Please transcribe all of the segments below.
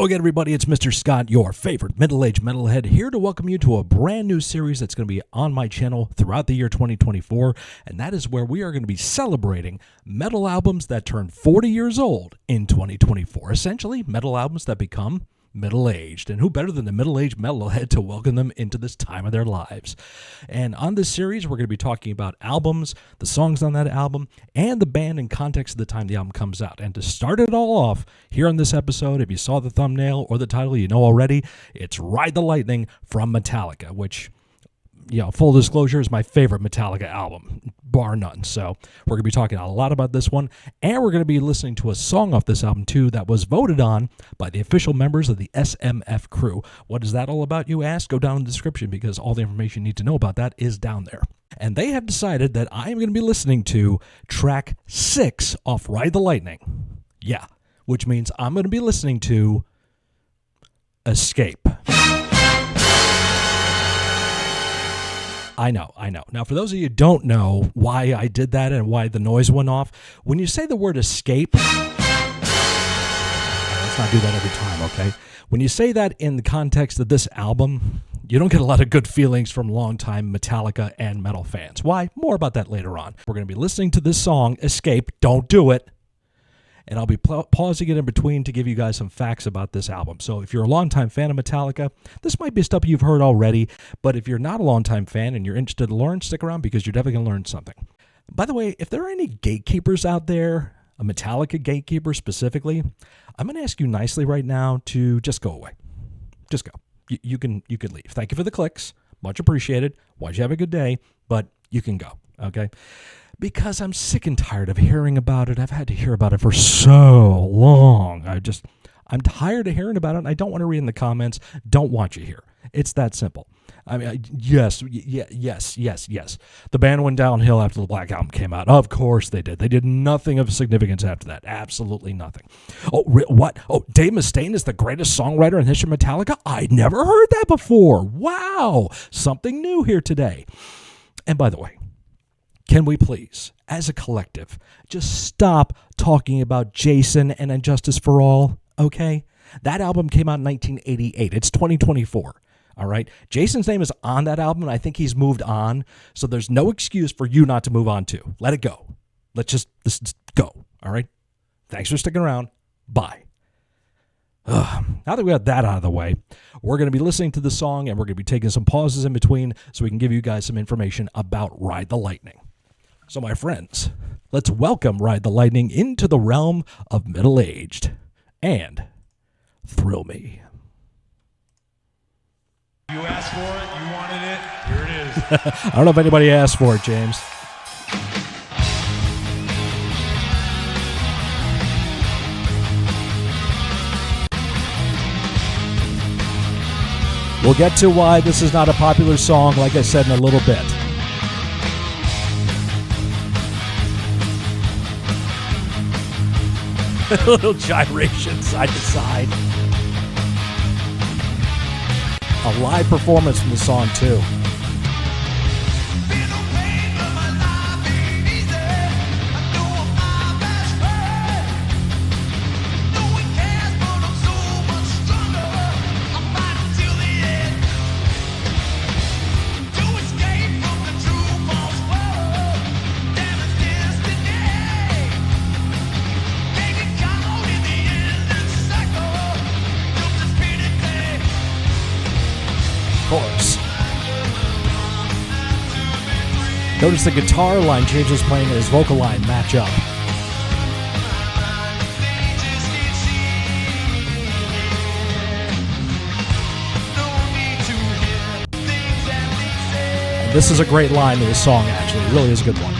Hello again, everybody. It's Mr. Scott, your favorite middle-aged metalhead, here to welcome you to a brand new series that's going to be on my channel throughout the year 2024, and that is where we are going to be celebrating metal albums that turn 40 years old in 2024. Essentially, metal albums that become middle-aged, and who better than the middle-aged metalhead to welcome them into this time of their lives. And on this series, we're going to be talking about albums, the songs on that album, and the band in context of the time the album comes out. And to start it all off, here on this episode, if you saw the thumbnail or the title, you know already, it's Ride the Lightning from Metallica, which, you know, full disclosure, is my favorite Metallica album, bar none. So we're going to be talking a lot about this one, and we're going to be listening to a song off this album, too, that was voted on by the official members of the SMF crew. What is that all about, you ask? Go down in the description, because all the information you need to know about that is down there. And they have decided that I'm going to be listening to track 6 off Ride the Lightning. Yeah, which means I'm going to be listening to Escape. I know. Now, for those of you who don't know why I did that and why the noise went off, when you say the word escape, let's not do that every time, okay? When you say that in the context of this album, you don't get a lot of good feelings from longtime Metallica and metal fans. Why? More about that later on. We're going to be listening to this song, Escape, Don't Do It, and I'll be pausing it in between to give you guys some facts about this album. So if you're a longtime fan of Metallica, this might be stuff you've heard already, but if you're not a longtime fan and you're interested to learn, stick around, because you're definitely going to learn something. By the way, if there are any gatekeepers out there, a Metallica gatekeeper specifically, I'm going to ask you nicely right now to just go away. Just go. You can leave. Thank you for the clicks. Much appreciated. Why'd you have a good day? But you can go, okay? Because I'm sick and tired of hearing about it. I've had to hear about it for so long. I'm tired of hearing about it, and I don't want to read in the comments. Don't want you here. It's that simple. I mean, yes. The band went downhill after the Black Album came out. Of course they did. They did nothing of significance after that. Absolutely nothing. Oh, what? Oh, Dave Mustaine is the greatest songwriter in the history of Metallica? I never heard that before. Wow. Something new here today. And by the way, can we please, as a collective, just stop talking about Jason and Injustice for All, okay? That album came out in 1988. It's 2024, all right? Jason's name is on that album, and I think he's moved on, so there's no excuse for you not to move on too. Let it go. Let's just go, all right? Thanks for sticking around. Bye. Now that we got that out of the way, we're going to be listening to the song, and we're going to be taking some pauses in between so we can give you guys some information about Ride the Lightning. So, my friends, let's welcome Ride the Lightning into the realm of middle-aged and thrill me. You asked for it, you wanted it, here it is. I don't know if anybody asked for it, James. We'll get to why this is not a popular song, like I said, in a little bit. A little gyration side to side. A live performance from the song, too. Course. Notice the guitar line changes playing and his vocal line match up. And this is a great line to the song, actually. It really is a good one.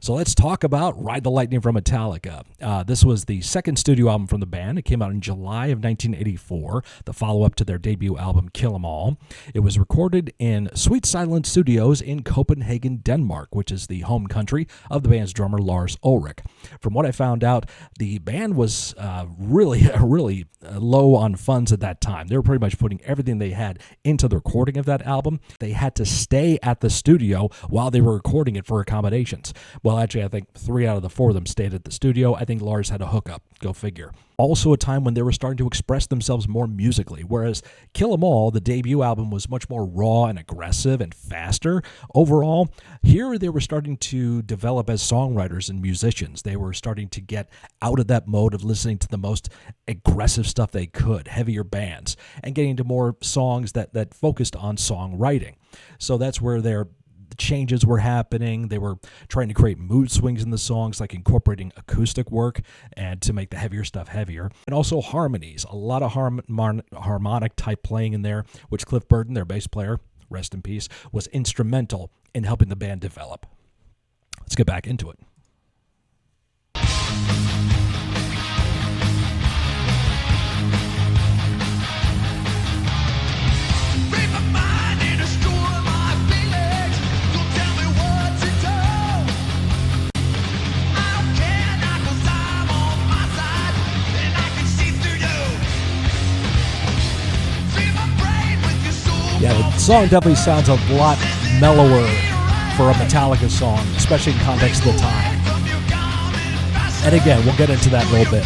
So let's talk about Ride the Lightning from Metallica. This was the second studio album from the band. It came out in July of 1984, the follow-up to their debut album, Kill 'Em All. It was recorded in Sweet Silence Studios in Copenhagen, Denmark, which is the home country of the band's drummer, Lars Ulrich. From what I found out, the band was really low on funds at that time. They were pretty much putting everything they had into the recording of that album. They had to stay at the studio while they were recording it for accommodations. Well, actually, I think 3 out of the 4 of them stayed at the studio. I think Lars had a hookup. Go figure. Also a time when they were starting to express themselves more musically, whereas Kill 'Em All, the debut album, was much more raw and aggressive and faster. Overall, here they were starting to develop as songwriters and musicians. They were starting to get out of that mode of listening to the most aggressive stuff they could, heavier bands, and getting into more songs that focused on songwriting. So that's where their changes were happening. They were trying to create mood swings in the songs, like incorporating acoustic work and to make the heavier stuff heavier. And also harmonies, a lot of harmonic type playing in there, which Cliff Burton, their bass player, rest in peace, was instrumental in helping the band develop. Let's get back into it. Yeah, the song definitely sounds a lot mellower for a Metallica song, especially in context of the time. And again, we'll get into that in a little bit.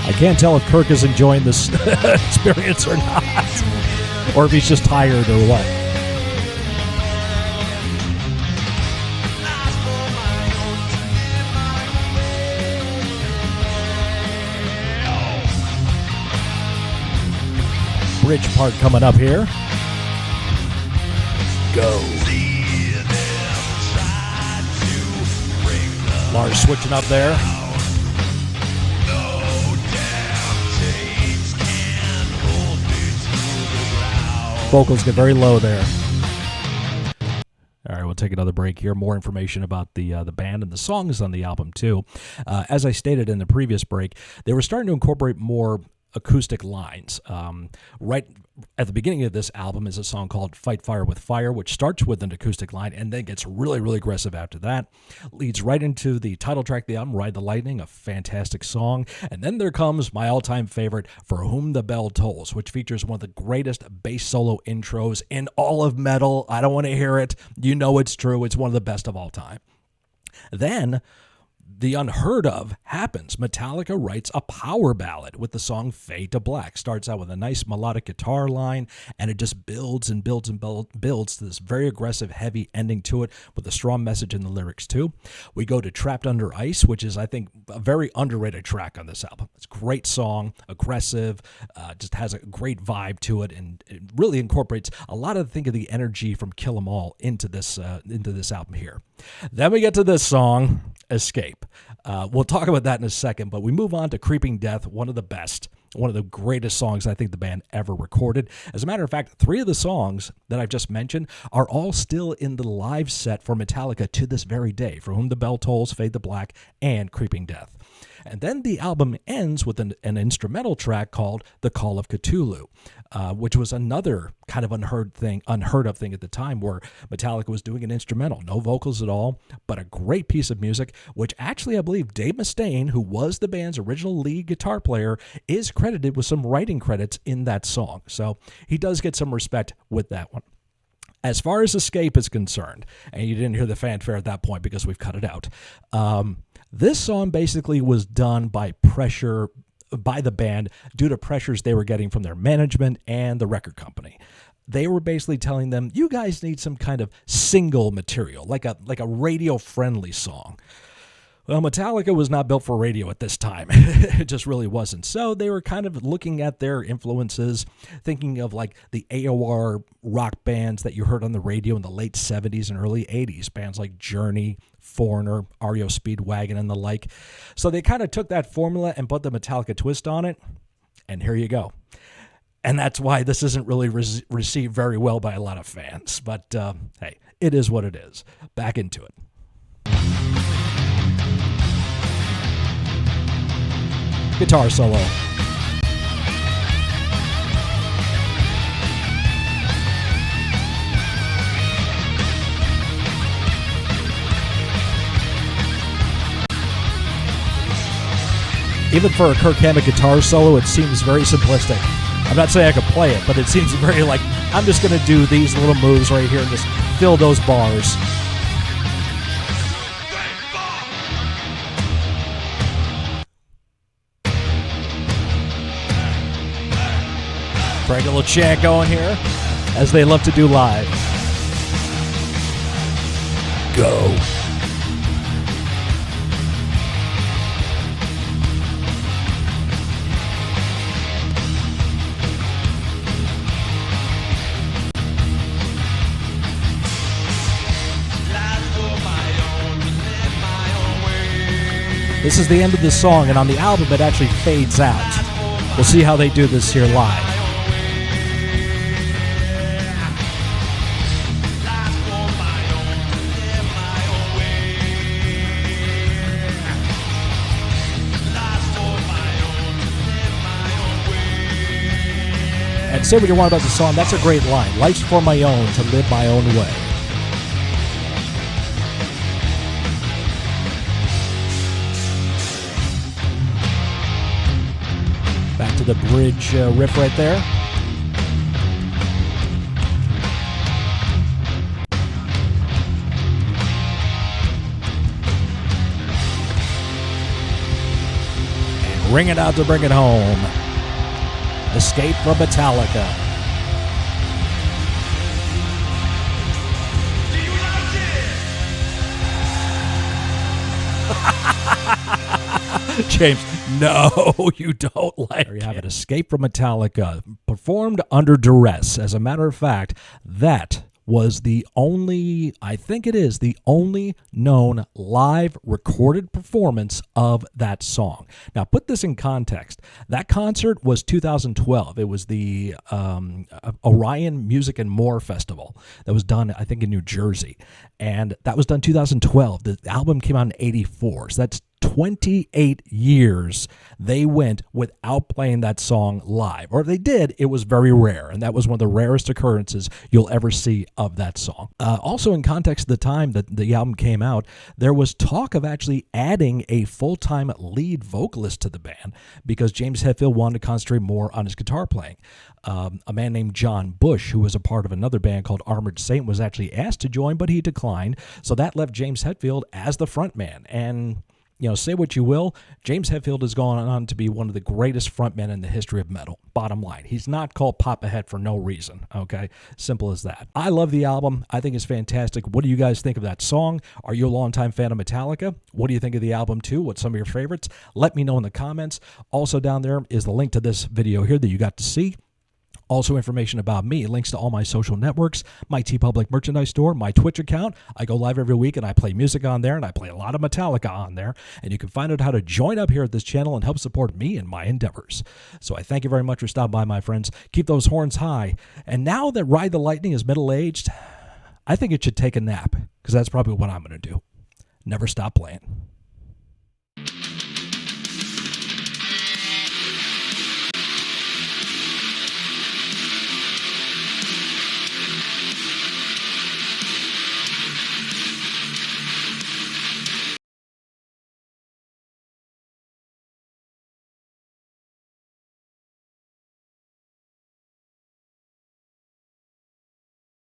I can't tell if Kirk is enjoying this experience or not, or if he's just tired or what. Bridge part coming up here. Go. Lars switching up there. Vocals get very low there. All right, we'll take another break here. More information about the band and the songs on the album, too. As I stated in the previous break, they were starting to incorporate more acoustic lines. Right at the beginning of this album is a song called Fight Fire with Fire, which starts with an acoustic line and then gets really, really aggressive after that. Leads right into the title track of the album, Ride the Lightning, a fantastic song. And then there comes my all-time favorite, For Whom the Bell Tolls, which features one of the greatest bass solo intros in all of metal. I don't want to hear it. You know it's true. It's one of the best of all time. Then the unheard of happens. Metallica writes a power ballad with the song Fade to Black. Starts out with a nice melodic guitar line, and it just builds and builds and builds to this very aggressive, heavy ending to it with a strong message in the lyrics, too. We go to Trapped Under Ice, which is, I think, a very underrated track on this album. It's a great song, aggressive, just has a great vibe to it, and it really incorporates a lot of, the energy from Kill 'Em All into this album here. Then we get to this song, Escape. We'll talk about that in a second, but we move on to Creeping Death, one of the best, one of the greatest songs I think the band ever recorded. As a matter of fact, 3 of the songs that I've just mentioned are all still in the live set for Metallica to this very day, For Whom the Bell Tolls, Fade to Black, and Creeping Death. And then the album ends with an instrumental track called The Call of Cthulhu, which was another kind of unheard of thing at the time, where Metallica was doing an instrumental, no vocals at all, but a great piece of music, which actually I believe Dave Mustaine, who was the band's original lead guitar player, is credited with some writing credits in that song. So he does get some respect with that one. As far as Escape is concerned, and you didn't hear the fanfare at that point because we've cut it out, this song basically was done by pressure by the band due to pressures they were getting from their management and the record company. They were basically telling them, you guys need some kind of single material, like a radio-friendly song. Well, Metallica was not built for radio at this time. It just really wasn't. So they were kind of looking at their influences, thinking of like the AOR rock bands that you heard on the radio in the late 70s and early 80s, bands like Journey, Foreigner, REO Speedwagon, and the like. So they kind of took that formula and put the Metallica twist on it, and here you go. And that's why this isn't really received very well by a lot of fans. But hey, it is what it is. Back into it. Guitar solo. Even for a Kirk Hammett guitar solo, it seems very simplistic. I'm not saying I could play it, but it seems very like, I'm just going to do these little moves right here and just fill those bars. Trying a little chant going here, as they love to do live. Go. This is the end of the song, and on the album it actually fades out. We'll see how they do this here live. And say what you want about the song, that's a great line. Life's for my own, to live my own way. Back to the bridge riff right there. And ring it out to bring it home. Escape from Metallica. Do you like it? James, no, you don't like it. There you have it. Escape from Metallica, performed under duress. As a matter of fact, that was the only, I think it is, the only known live recorded performance of that song. Now, put this in context. That concert was 2012. It was the Orion Music and More Festival that was done, I think, in New Jersey. And that was done 2012. The album came out in 84. So that's 28 years they went without playing that song live. Or if they did, it was very rare. And that was one of the rarest occurrences you'll ever see of that song. Also, in context of the time that the album came out, there was talk of actually adding a full-time lead vocalist to the band because James Hetfield wanted to concentrate more on his guitar playing. A man named John Bush, who was a part of another band called Armored Saint, was actually asked to join, but he declined. So that left James Hetfield as the frontman. And you know, say what you will, James Hetfield has gone on to be one of the greatest frontmen in the history of metal. Bottom line, he's not called Pop Ahead for no reason, okay? Simple as that. I love the album. I think it's fantastic. What do you guys think of that song? Are you a longtime fan of Metallica? What do you think of the album, too? What's some of your favorites? Let me know in the comments. Also down there is the link to this video here that you got to see. Also information about me, links to all my social networks, my TeePublic merchandise store, my Twitch account. I go live every week and I play music on there, and I play a lot of Metallica on there. And you can find out how to join up here at this channel and help support me in my endeavors. So I thank you very much for stopping by, my friends. Keep those horns high. And now that Ride the Lightning is middle-aged, I think it should take a nap, because that's probably what I'm going to do. Never stop playing.